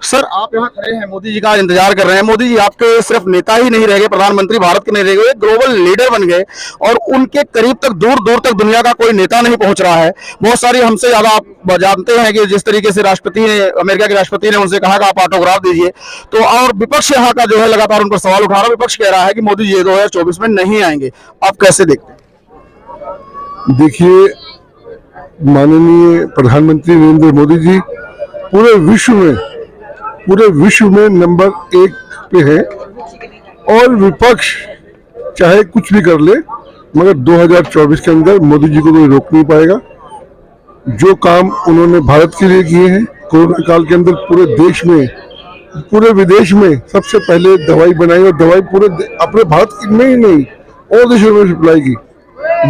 Sir आप यहाँ खड़े हैं, मोदी जी का इंतजार कर रहे हैं। मोदी जी आपके सिर्फ नेता ही नहीं रह गए, प्रधानमंत्री भारत के नहीं रह गए, ग्लोबल लीडर बन गए और उनके करीब तक दूर दूर तक दुनिया का कोई नेता नहीं पहुंच रहा है। बहुत सारी हमसे ज्यादा आप जानते हैं कि जिस तरीके से राष्ट्रपति ने, अमेरिका के राष्ट्रपति ने उनसे कहा कि आप ऑटोग्राफ दीजिए, तो और विपक्ष यहाँ का जो है लगातार उन पर सवाल उठा रहा है। विपक्ष कह रहा है कि मोदी जी 2024 में नहीं आएंगे। आप कैसे देखते हैं? देखिए, माननीय प्रधानमंत्री नरेंद्र मोदी जी पूरे विश्व में नंबर 1 पे है और विपक्ष चाहे कुछ भी कर ले, मगर 2024 के अंदर मोदी जी को कोई रोक नहीं पाएगा। जो काम उन्होंने भारत के लिए किए हैं कोरोना काल के अंदर, पूरे देश में, पूरे विदेश में सबसे पहले दवाई बनाई और दवाई पूरे अपने भारत में ही नहीं और देशों में सप्लाई की।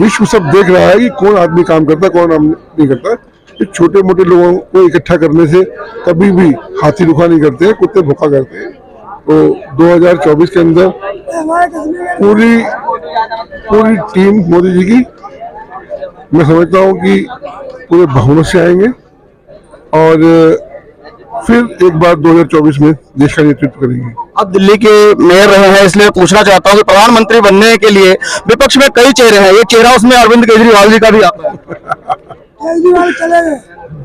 विश्व सब देख रहा है कि कौन आदमी काम करता है, कौन नहीं करता। छोटे मोटे लोगों को इकट्ठा करने से कभी भी हाथी रुखा नहीं करते हैं, कुत्ते भुक्का करते हैं। तो 2024 के अंदर पूरी टीम मोदी जी की, मैं समझता हूँ कि पूरे बहुमत से आएंगे और फिर एक बार 2024 में देश का नेतृत्व करेंगे। अब दिल्ली के मेयर रहे हैं, इसलिए पूछना चाहता हूँ कि प्रधानमंत्री बनने के लिए विपक्ष में कई चेहरे हैं, एक चेहरा उसमें अरविंद केजरीवाल जी का भी आता है।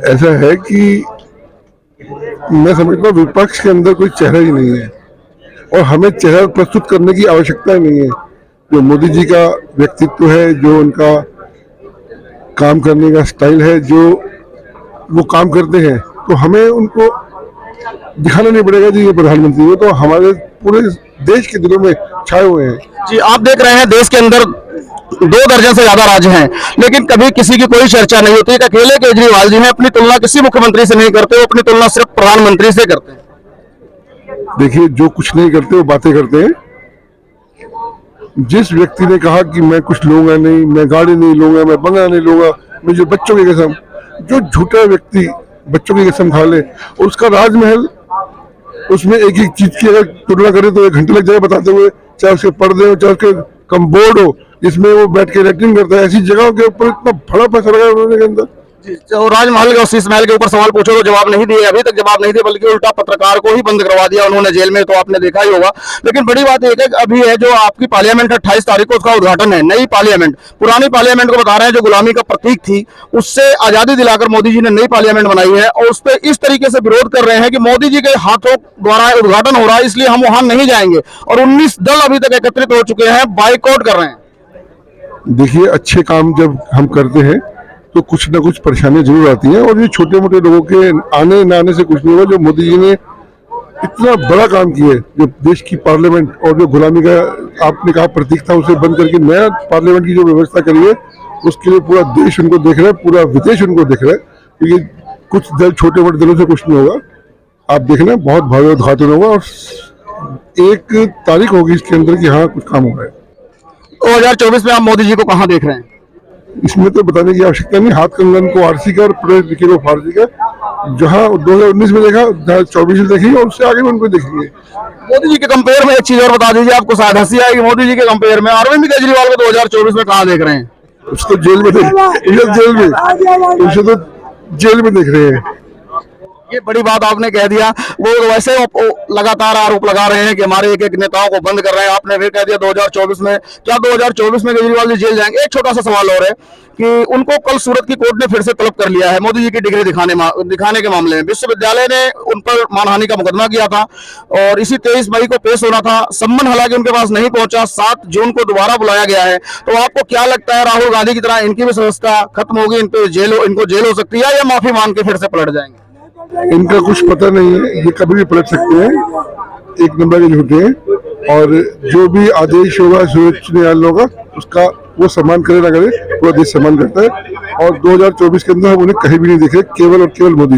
ऐसा है कि मैं समझता हूँ विपक्ष के अंदर कोई चेहरा ही नहीं है और हमें चेहरा प्रस्तुत करने की आवश्यकता ही नहीं है। जो मोदी जी का व्यक्तित्व है, जो उनका काम करने का स्टाइल है, जो वो काम करते हैं, तो हमें उनको दिखाना नहीं पड़ेगा जी ये प्रधानमंत्री है। तो हमारे पूरे देश के दिलों में छाए हुए हैं। जी आप देख रहे हैं देश के अंदर 2 दर्जन से ज्यादा राज्य हैं, लेकिन कभी किसी की कोई चर्चा नहीं होती। अकेले केजरीवाल जी हैं, अपनी तुलना किसी मुख्यमंत्री से नहीं करते, वो अपनी तुलना सिर्फ प्रधानमंत्री से करते हैं। देखिए, जो कुछ नहीं करते वो बातें करते हैं। जिस व्यक्ति ने कहा कि मैं कुछ लूंगा नहीं, मैं गाड़ी नहीं लूंगा, मैं बंगला नहीं लूंगा, मुझे बच्चों की कसम, जो झूठा व्यक्ति बच्चों की कसम खा ले और उसका राजमहल, उसमें एक एक चीज की अगर तुलना करें तो 1 घंटे लग जाए बताते हुए, चाहे उसके पर्दे हो, चाहे उसके कमबोर्ड हो जिसमें वो बैठ के एक्टिंग करता है, ऐसी जगहों के ऊपर इतना बड़ा पैसा लगा उन्होंने के अंदर। तो राजमहल और शीश महल के ऊपर सवाल पूछो तो जवाब नहीं दिए, अभी तक जवाब नहीं दिए, बल्कि उल्टा पत्रकार को ही बंद करवा दिया उन्होंने जेल में, तो आपने देखा ही होगा। लेकिन बड़ी बात एक है कि अभी है जो आपकी पार्लियामेंट 28 तारीख को उसका उद्घाटन है, नई पार्लियामेंट। पुरानी पार्लियामेंट को बता रहे हैं जो गुलामी का प्रतीक थी, उससे आजादी दिलाकर मोदी जी ने नई पार्लियामेंट बनाई है और उस पर इस तरीके से विरोध कर रहे हैं कि मोदी जी के हाथों द्वारा उद्घाटन हो रहा है, इसलिए हम वहां नहीं जाएंगे। और 19 दल अभी तक एकत्रित हो चुके हैं, बाइकआउट कर रहे हैं। देखिए, अच्छे काम जब हम करते हैं तो कुछ ना कुछ परेशानियां जरूर आती हैं और ये छोटे मोटे लोगों के आने न आने से कुछ नहीं हुआ। जो मोदी जी ने इतना बड़ा काम किया है, जो देश की पार्लियामेंट और जो गुलामी का आपने कहा प्रतीक था, उसे बंद करके नया पार्लियामेंट की जो व्यवस्था करी है, उसके लिए पूरा देश उनको देख रहा है, पूरा विदेश उनको देख रहा है। क्योंकि कुछ दल, छोटे मोटे दलों से कुछ नहीं होगा। आप देखना, बहुत भव्य उद्घाटन होगा और 1 तारीख होगी इसके अंदर कि हाँ कुछ काम हो रहा है। 2024 में आप मोदी जी को कहां देख रहे हैं? इसमें तो बताने की आवश्यकता नहीं। हाथ कंगन को आरसी का और पूरे विकेट को फारसी का, जहां 2019 में देखा, 2024 में देखेंगे और उससे आगे भी उनको देखेंगे। मोदी जी के कंपेयर में एक चीज और बता दीजिए, आपको शायद हंसी आएगी। मोदी जी के कंपेयर में अरविंद केजरीवाल को 2024 में कहां देख रहे हैं? उसको जेल में तो जेल में देख रहे हैं। ये बड़ी बात आपने कह दिया। वो वैसे लगातार आरोप लगा रहे हैं कि हमारे एक एक नेताओं को बंद कर रहे हैं, आपने फिर कह दिया 2024 में। क्या 2024 में केजरीवाल जी जेल जाएंगे? एक छोटा सा सवाल और है कि उनको कल सूरत की कोर्ट ने फिर से तलब कर लिया है मोदी जी की डिग्री दिखाने के मामले में। विश्वविद्यालय ने उन पर मानहानि का मुकदमा किया था और इसी 23 मई को पेश होना था। सम्मन हालांकि उनके पास नहीं पहुंचा, 7 जून को दोबारा बुलाया गया है। तो आपको क्या लगता है, राहुल गांधी की तरह इनकी भी व्यवस्था खत्म होगी, इनको जेल हो सकती है या माफी मांग के फिर से पलट जाएंगे? इनका कुछ पता नहीं है, ये कभी भी पलट सकते हैं, 1 नंबर के झूठे हैं। और जो भी आदेश होगा सर्वोच्च न्यायालय का, उसका वो सम्मान करे ना करे, पूरा देश सम्मान करता है। और 2024 के अंदर हम उन्हें कहीं भी नहीं देखे, केवल और केवल मोदी।